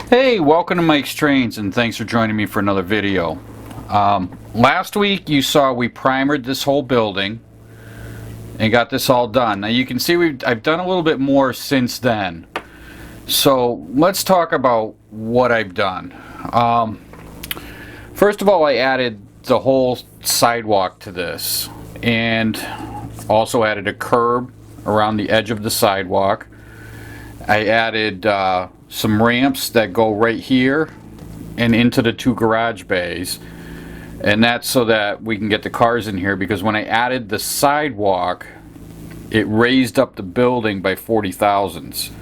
Hey, welcome to Mike's Trains, and thanks for joining me for another video. Last week you saw we primered this whole building and got this all done. Now you can see I've done a little bit more since then. So let's talk about what I've done. First of all, I added the whole sidewalk to this and also added a curb around the edge of the sidewalk. I added some ramps that go right here and into the two garage bays, and that's so that we can get the cars in here, because when I added the sidewalk it raised up the building by 40 thousandths.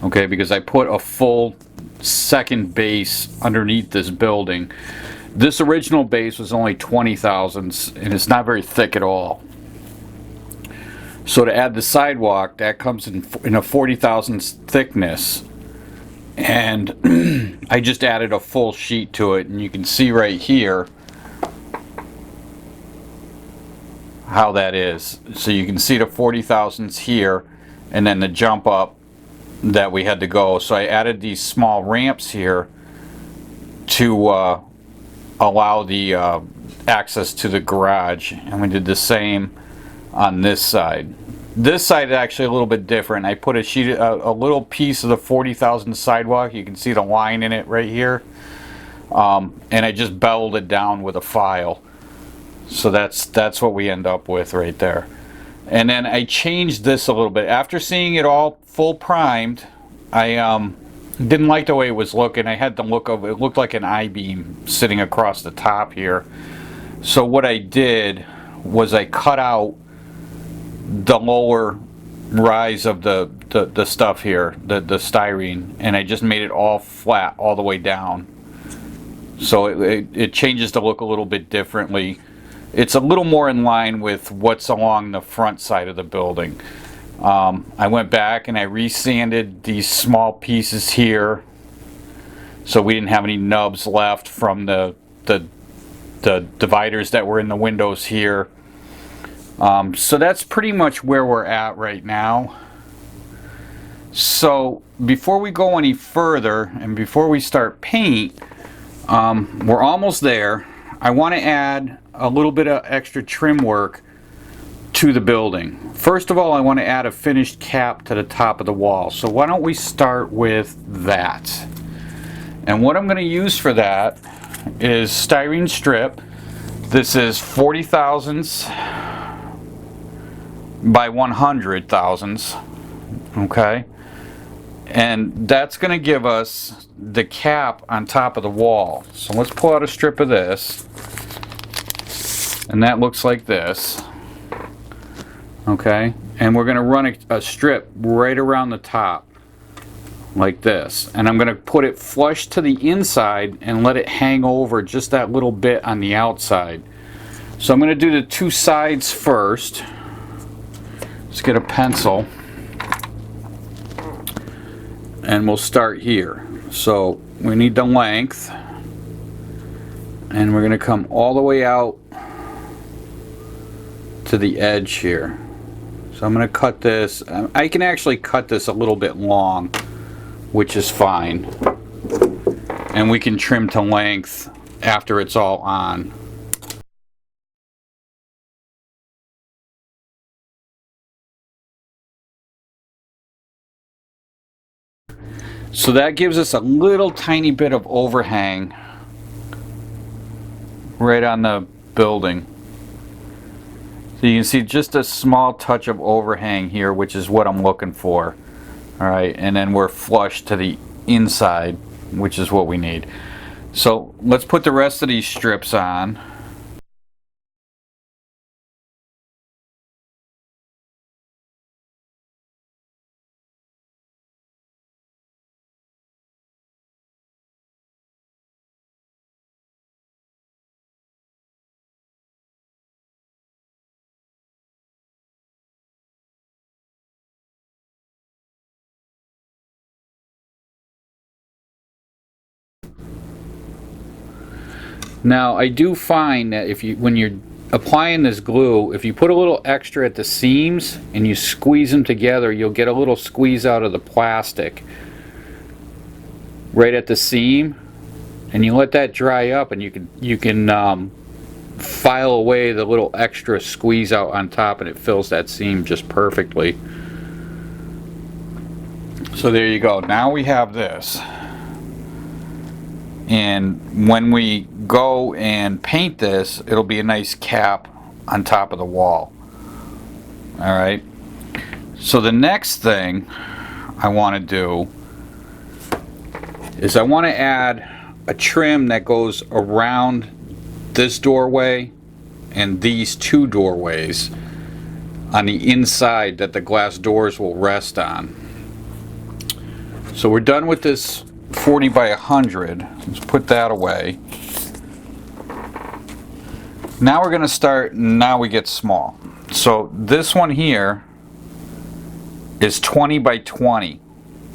Okay, because I put a full second base underneath this building. This original base was only 20 thousandths and it's not very thick at all. So to add the sidewalk, that comes in a 40 thousandths thickness, and I just added a full sheet to it, and you can see right here how that is. So you can see the 40 thousandths here and then the jump up that we had to go. So I added these small ramps here to allow the access to the garage, and we did the same on this side. This side is actually a little bit different. I put a little piece of the 40 thousandths sidewalk. You can see the line in it right here, and I just beveled it down with a file. So that's what we end up with right there. And then I changed this a little bit after seeing it all full primed. I didn't like the way it was looking. I had the look of it looked like an I-beam sitting across the top here. So what I did was I cut out the lower rise of the stuff here, the styrene, and I just made it all flat all the way down. So it changes the look a little bit differently. It's a little more in line with what's along the front side of the building. I went back and I resanded these small pieces here so we didn't have any nubs left from the dividers that were in the windows here. So that's pretty much where we're at right now. So before we go any further and before we start paint, we're almost there. I want to add a little bit of extra trim work to the building. First of all, I want to add a finished cap to the top of the wall. So why don't we start with that? And what I'm going to use for that is styrene strip. This is 40 thousandths by 100 thousandths. Okay, and that's going to give us the cap on top of the wall. So let's pull out a strip of this, and that looks like this. Okay, and we're going to run a strip right around the top like this, and I'm going to put it flush to the inside and let it hang over just that little bit on the outside. So I'm going to do the two sides first. Let's get a pencil and we'll start here. So we need the length, and we're going to come all the way out to the edge here. So I'm going to cut this. I can actually cut this a little bit long, which is fine, and we can trim to length after it's all on. So that gives us a little tiny bit of overhang right on the building. So you can see just a small touch of overhang here, which is what I'm looking for. Alright, and then we're flush to the inside, which is what we need. So let's put the rest of these strips on. Now I do find that when you're applying this glue, if you put a little extra at the seams and you squeeze them together, you'll get a little squeeze out of the plastic. right at the seam, and you let that dry up, and you can file away the little extra squeeze out on top, and it fills that seam just perfectly. So there you go. Now we have this. And when we go and paint this, it'll be a nice cap on top of the wall. Alright. So the next thing I want to do is I want to add a trim that goes around this doorway and these two doorways on the inside that the glass doors will rest on. So we're done with this 40 by 100. Let's put that away. Now we're going to start, now we get small. So this one here is 20 by 20.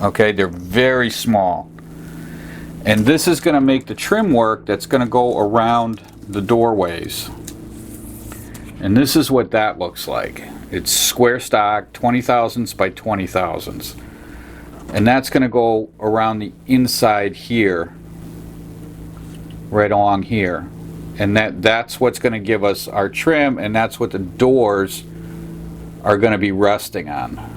Okay, they're very small. And this is going to make the trim work that's going to go around the doorways. And this is what that looks like. It's square stock, 20 thousandths by 20 thousandths. And that's going to go around the inside here, right along here. And that's what's going to give us our trim, and that's what the doors are going to be resting on.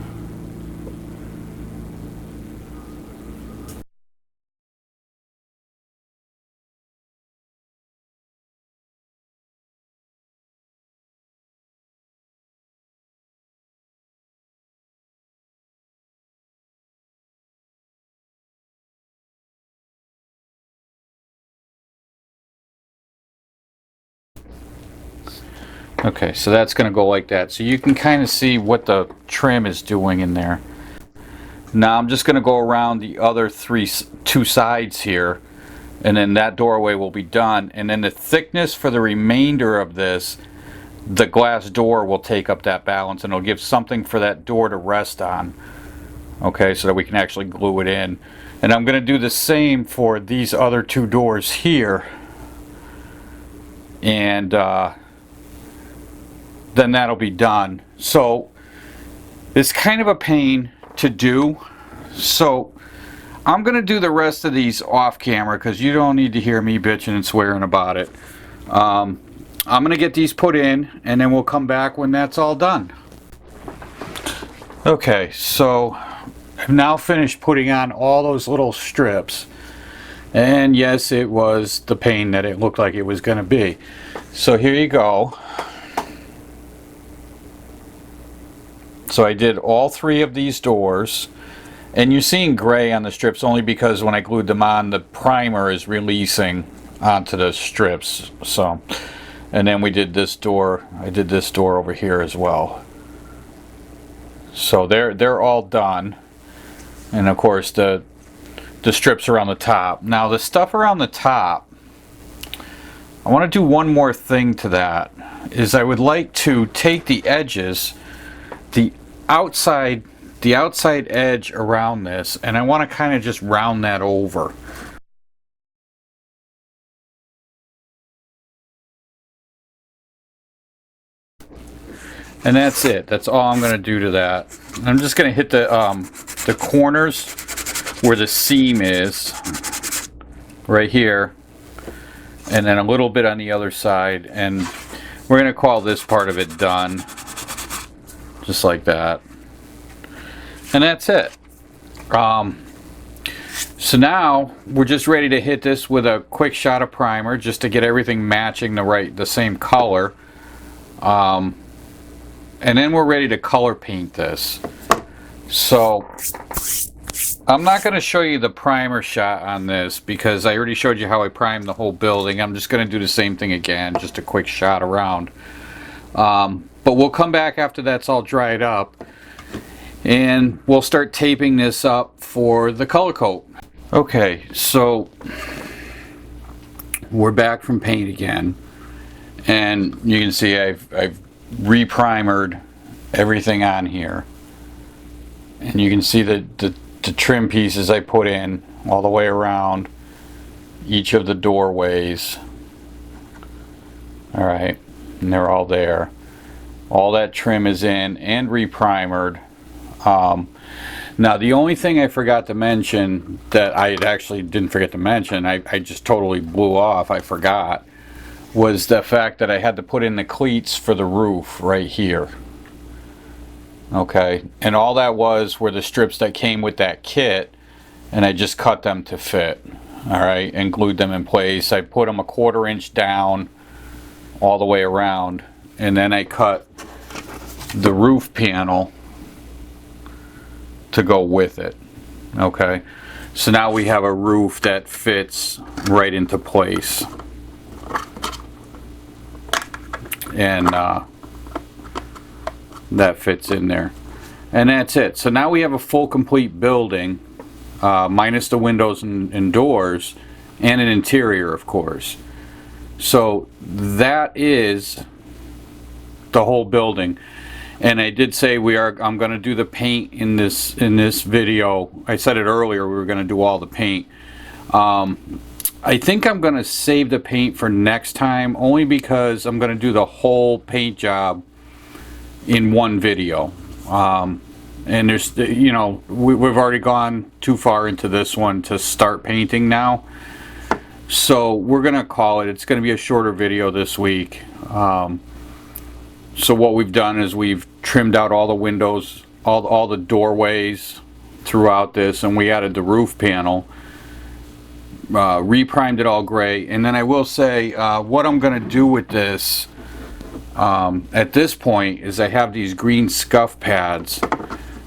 Okay, so that's going to go like that. So you can kind of see what the trim is doing in there. Now I'm just going to go around the other two sides here, and then that doorway will be done. And then the thickness for the remainder of this, the glass door will take up that balance, and it'll give something for that door to rest on. Okay, so that we can actually glue it in. And I'm going to do the same for these other two doors here. And then that'll be done. So it's kind of a pain to do, so I'm gonna do the rest of these off camera because you don't need to hear me bitching and swearing about it. I'm gonna get these put in, and then we'll come back when that's all done. Okay, so I've now finished putting on all those little strips, and yes, it was the pain that it looked like it was gonna be. So here you go. So I did all three of these doors, and you're seeing gray on the strips only because when I glued them on, the primer is releasing onto the strips. So, and then we did this door. I did this door over here as well. So they're all done, and of course the strips around the top. Now the stuff around the top, I want to do one more thing to that. Is I would like to take the edges, the outside edge around this, and I want to kind of just round that over. And that's it. That's all I'm going to do to that. I'm just going to hit the corners where the seam is right here, and then a little bit on the other side, and we're going to call this part of it done. Just like that. And that's it. So now we're just ready to hit this with a quick shot of primer just to get everything matching the same color. And then we're ready to color paint this. So I'm not going to show you the primer shot on this because I already showed you how I primed the whole building. I'm just going to do the same thing again, just a quick shot around. But we'll come back after that's all dried up, and we'll start taping this up for the color coat. Okay, so we're back from paint again, and you can see I've re-primered everything on here, and you can see the trim pieces I put in all the way around each of the doorways. All right, and they're all there. All that trim is in and re-primered. Now the only thing I forgot to mention, that I actually didn't forget to mention, I just totally blew off, I forgot, was the fact that I had to put in the cleats for the roof right here. Okay, and all that were the strips that came with that kit, and I just cut them to fit. Alright, and glued them in place. I put them 1/4 inch down all the way around, and then I cut the roof panel to go with it. Okay, so now we have a roof that fits right into place, and that fits in there, and that's it. So now we have a full complete building, minus the windows and doors, and an interior, of course. So that is the whole building. And I did say I'm going to do the paint in this video. I said it earlier, we were going to do all the paint. I think I'm going to save the paint for next time, only because I'm going to do the whole paint job in one video. And there's, you know, we've already gone too far into this one to start painting now. So we're going to call it. It's going to be a shorter video this week. So what we've done is we've trimmed out all the windows, all the doorways throughout this, and we added the roof panel, reprimed it all gray. And then I will say, what I'm going to do with this at this point is I have these green scuff pads,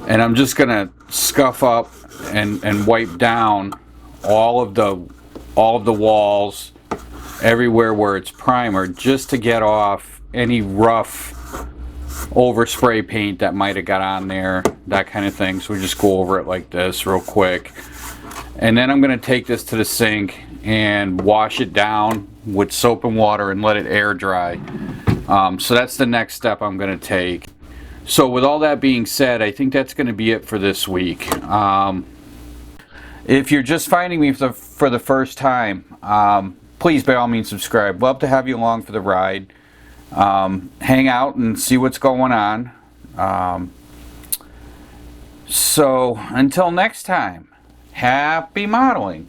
and I'm just going to scuff up and wipe down all of the walls, everywhere where it's primer, just to get off any rough overspray paint that might have got on there, that kind of thing. So we just go over it like this real quick, and then I'm going to take this to the sink and wash it down with soap and water and let it air dry. So that's the next step I'm going to take. So with all that being said, I think that's going to be it for this week. If you're just finding me for the first time, please by all means subscribe. Love to have you along for the ride. Hang out and see what's going on. So until next time, happy modeling.